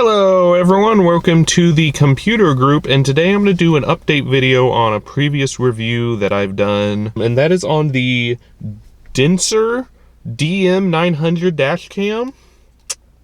Hello everyone, welcome to the computer group, and today I'm going to do an update video on a previous review that I've done, and that is on the Denicer DM900 Dashcam.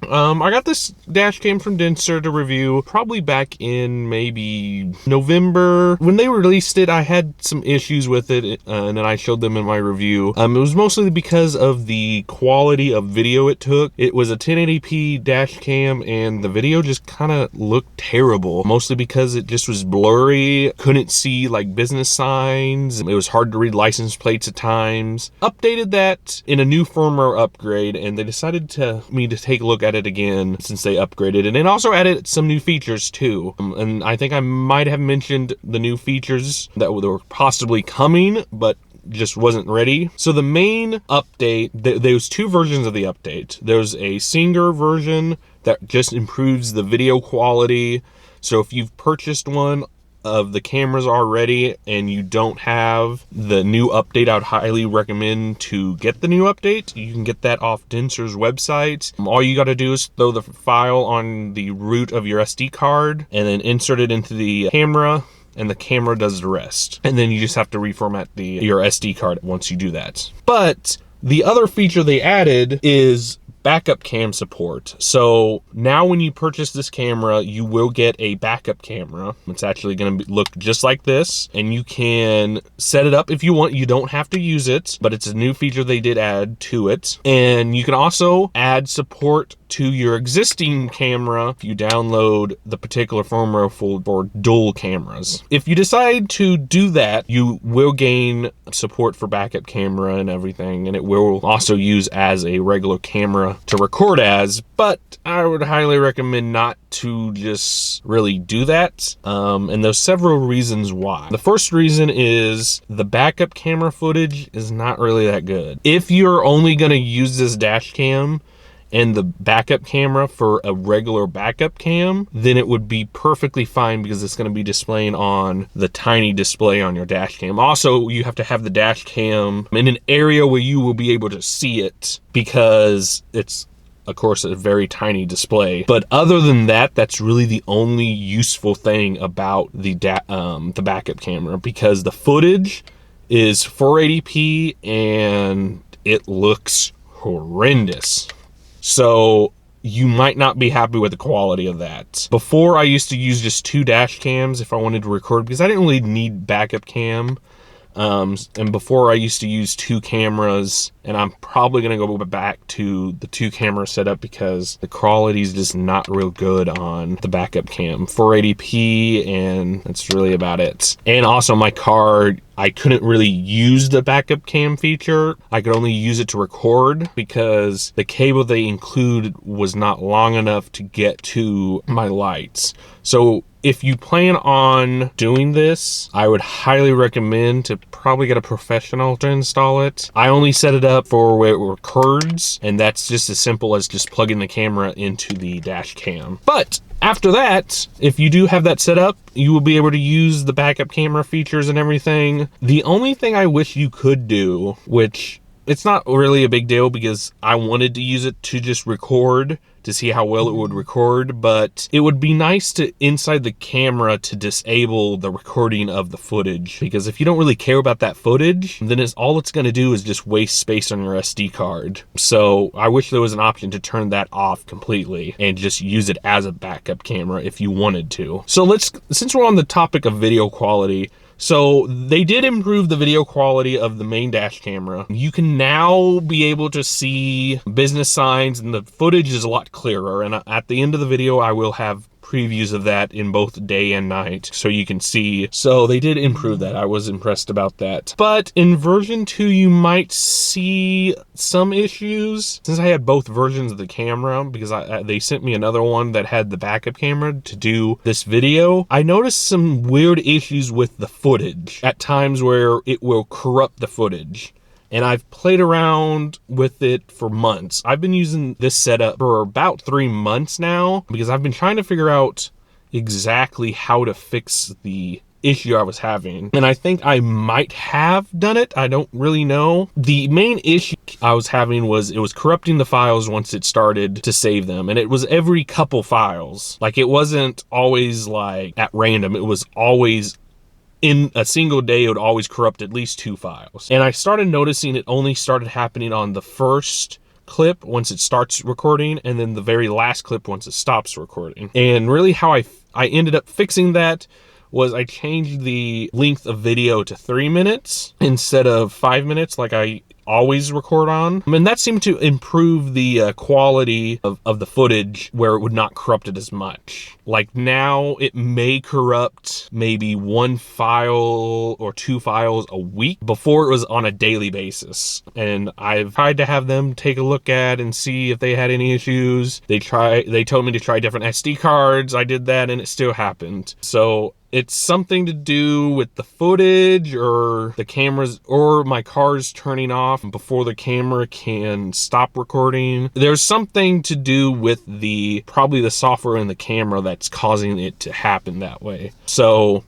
I got this Dashcam from Denicer to review probably back in maybe November. When they released it, I had some issues with it, and then I showed them in my review. It was mostly because of the quality of video it took. It was a 1080p Dashcam, and the video just kind of looked terrible, mostly because it just was blurry. Couldn't see like business signs. It was hard to read license plates at times. Updated that in a new firmware upgrade, and they decided to take a look at it again since they upgraded, and then also added some new features too. And I think I might have mentioned the new features that were possibly coming, but just wasn't ready. So the main update, there's two versions of the update. There's a Singer version that just improves the video quality. So if you've purchased one of the cameras already and you don't have the new update, I would highly recommend to get the new update. You can get that off Denicer's website. All you got to do is throw the file on the root of your SD card and then insert it into the camera, and the camera does the rest. And then you just have to reformat your SD card once you do that. But the other feature they added is backup cam support. So now when you purchase this camera, you will get a backup camera. It's actually going to look just like this, and you can set it up if you want. You don't have to use it, but it's a new feature they did add to it. And you can also add support to your existing camera if you download the particular firmware for dual cameras. If you decide to do that, you will gain support for backup camera and everything, and it will also use as a regular camera to record as, but I would highly recommend not to just really do that. And there's several reasons why. The first reason is the backup camera footage is not really that good. If you're only going to use this dash cam and the backup camera for a regular backup cam, then it would be perfectly fine because it's going to be displaying on the tiny display on your dash cam. Also, you have to have the dash cam in an area where you will be able to see it because it's, of course, a very tiny display. But other than that, that's really the only useful thing about the backup camera, because the footage is 480p and it looks horrendous. So you might not be happy with the quality of that. Before, I used to use just two dash cams if I wanted to record, because I didn't really need backup cam. And before, I used to use two cameras, and I'm probably going to go back to the two camera setup because the quality is just not real good on the backup cam. 480p, and that's really about it. And also my card, I couldn't really use the backup cam feature. I could only use it to record because the cable they included was not long enough to get to my lights. So if you plan on doing this, I would highly recommend to probably get a professional to install it. I only set it up for where it records, and that's just as simple as just plugging the camera into the dash cam. But after that, if you do have that set up, you will be able to use the backup camera features and everything. The only thing I wish you could do, which it's not really a big deal because I wanted to use it to just record to see how well it would record, but it would be nice to inside the camera to disable the recording of the footage, because if you don't really care about that footage, then all it's going to do is just waste space on your SD card. So I wish there was an option to turn that off completely and just use it as a backup camera if you wanted to. So since we're on the topic of video quality, so they did improve the video quality of the main dash camera. You can now be able to see business signs, and the footage is a lot clearer. And at the end of the video, I will have previews of that in both day and night so you can see. So they did improve that. I was impressed about that. But in version 2, you might see some issues. Since I had both versions of the camera, because they sent me another one that had the backup camera to do this video, I noticed some weird issues with the footage at times where it will corrupt the footage. And I've played around with it for months. I've been using this setup for about 3 months now because I've been trying to figure out exactly how to fix the issue I was having. And I think I might have done it. I don't really know. The main issue I was having was it was corrupting the files once it started to save them. And it was every couple files. Like, it wasn't always like at random. It was always in a single day. It would always corrupt at least 2 files. And I started noticing it only started happening on the first clip once it starts recording, and then the very last clip once it stops recording. And really how I ended up fixing that was I changed the length of video to 3 minutes instead of 5 minutes like I always record on. And that seemed to improve the quality of the footage, where it would not corrupt it as much. Like, now it may corrupt maybe 1 file or 2 files a week. Before, it was on a daily basis. And I've tried to have them take a look at and see if they had any issues. They told me to try different SD cards. I did that and it still happened. So it's something to do with the footage, or the cameras, or my car's turning off before the camera can stop recording. There's something to do with probably the software in the camera that's causing it to happen that way. So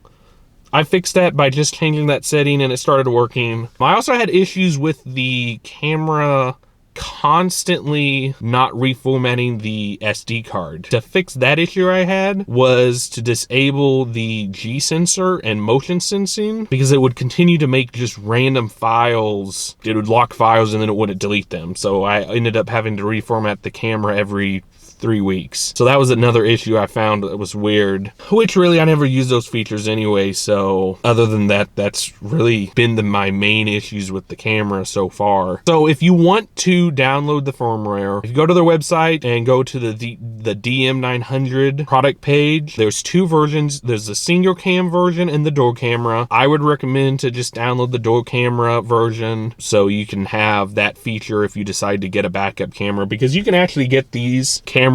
I fixed that by just changing that setting, and it started working. I also had issues with the camera constantly not reformatting the SD card. To fix that issue I had was to disable the G sensor and motion sensing, because it would continue to make just random files. It would lock files and then it wouldn't delete them. So I ended up having to reformat the camera every 3 weeks. So that was another issue I found that was weird, which really I never use those features anyway. So other than that, that's really been my main issues with the camera so far. So if you want to download the firmware, if you go to their website and go to the DM900 product page, there's 2 versions. There's the single cam version and the dual camera. I would recommend to just download the dual camera version so you can have that feature if you decide to get a backup camera, because you can actually get these cameras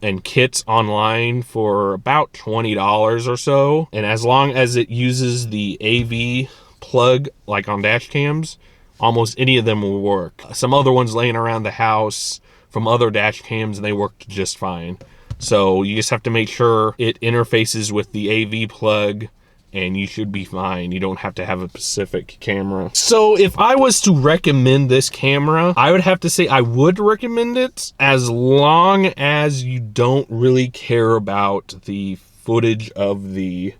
and kits online for about $20 or so. And as long as it uses the AV plug, like on dash cams, almost any of them will work. Some other ones laying around the house from other dash cams, and they worked just fine. So you just have to make sure it interfaces with the AV plug, and you should be fine. You don't have to have a specific camera. So if I was to recommend this camera, I would have to say I would recommend it, as long as you don't really care about the footage of the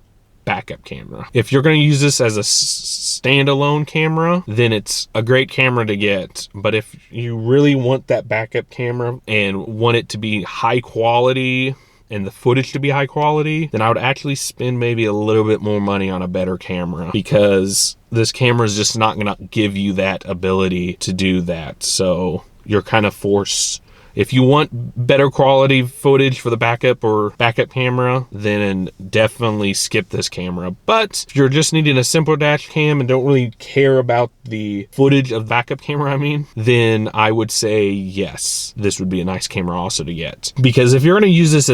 backup camera. If you're going to use this as a standalone camera, then it's a great camera to get. But if you really want that backup camera and want it to be high quality, and the footage to be high quality, then I would actually spend maybe a little bit more money on a better camera, because this camera is just not gonna give you that ability to do that. So you're kind of forced. If you want better quality footage for the backup camera, then definitely skip this camera. But if you're just needing a simple dash cam and don't really care about the footage of the backup camera, then I would say yes, this would be a nice camera also to get. Because if you're going to use this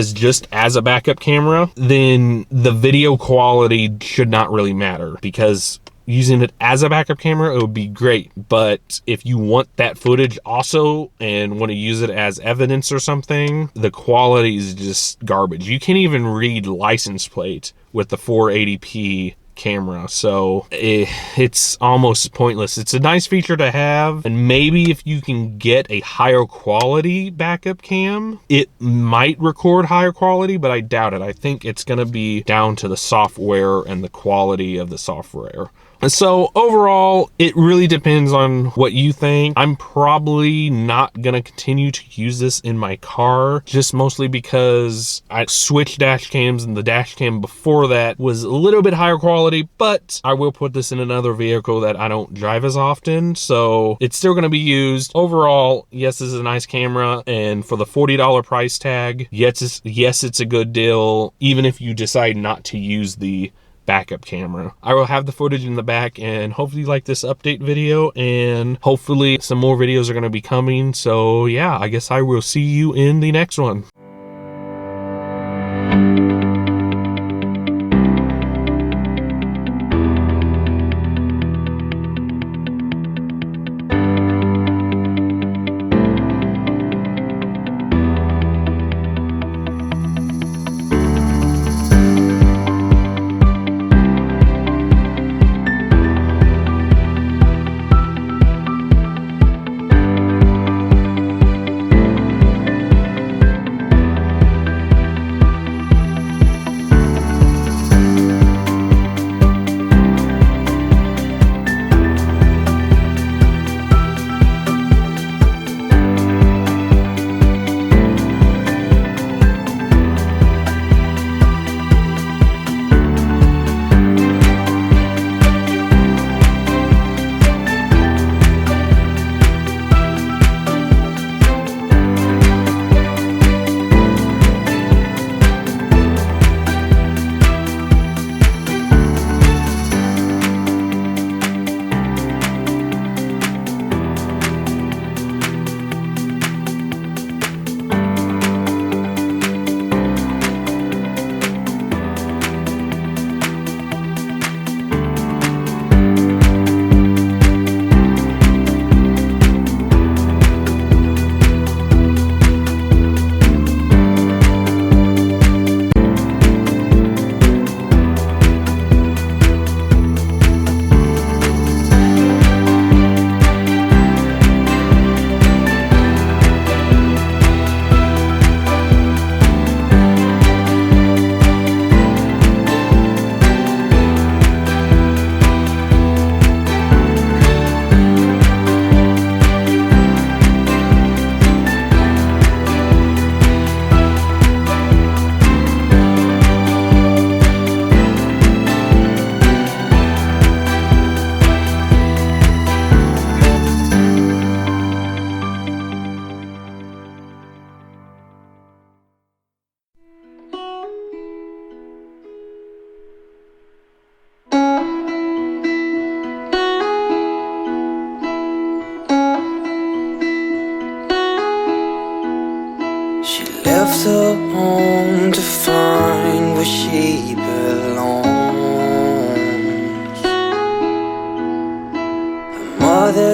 as a backup camera, then the video quality should not really matter, because using it as a backup camera, it would be great. But if you want that footage also and want to use it as evidence or something, the quality is just garbage. You can't even read license plate with the 480p camera, so it's almost pointless. It's a nice feature to have, and maybe if you can get a higher quality backup cam, it might record higher quality, but I doubt it. I think it's going to be down to the software and the quality of the software. So overall, it really depends on what you think. I'm probably not gonna continue to use this in my car, just mostly because I switched dash cams, and the dash cam before that was a little bit higher quality, but I will put this in another vehicle that I don't drive as often, so it's still gonna be used. Overall, yes, this is a nice camera, and for the $40 price tag, yes, it's a good deal, even if you decide not to use the backup camera. I will have the footage in the back, and hopefully you like this update video, and hopefully some more videos are going to be coming. So yeah, I guess I will see you in the next one.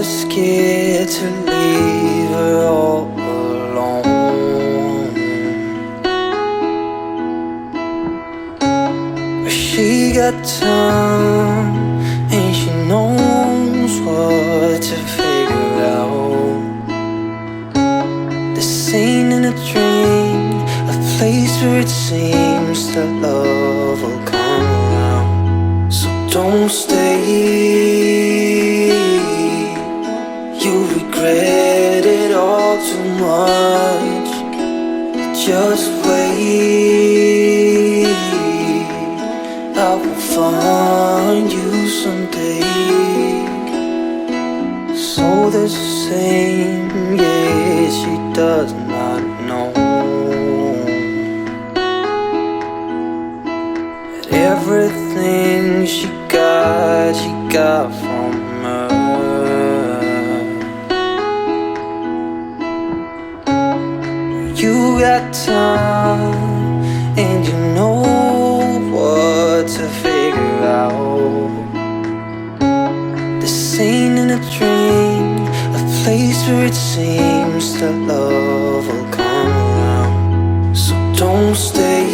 scared to leave her all alone. But she got time, and she knows what to figure out. This ain't in a dream, a place where it seems that love will come around. So don't stay, you'll regret it all too much. Just wait, I will find you someday. So the same, yeah, she does not know that everything she got from her. You got time, and you know what to figure out. This ain't in a dream, a place where it seems that love will come around. So don't stay,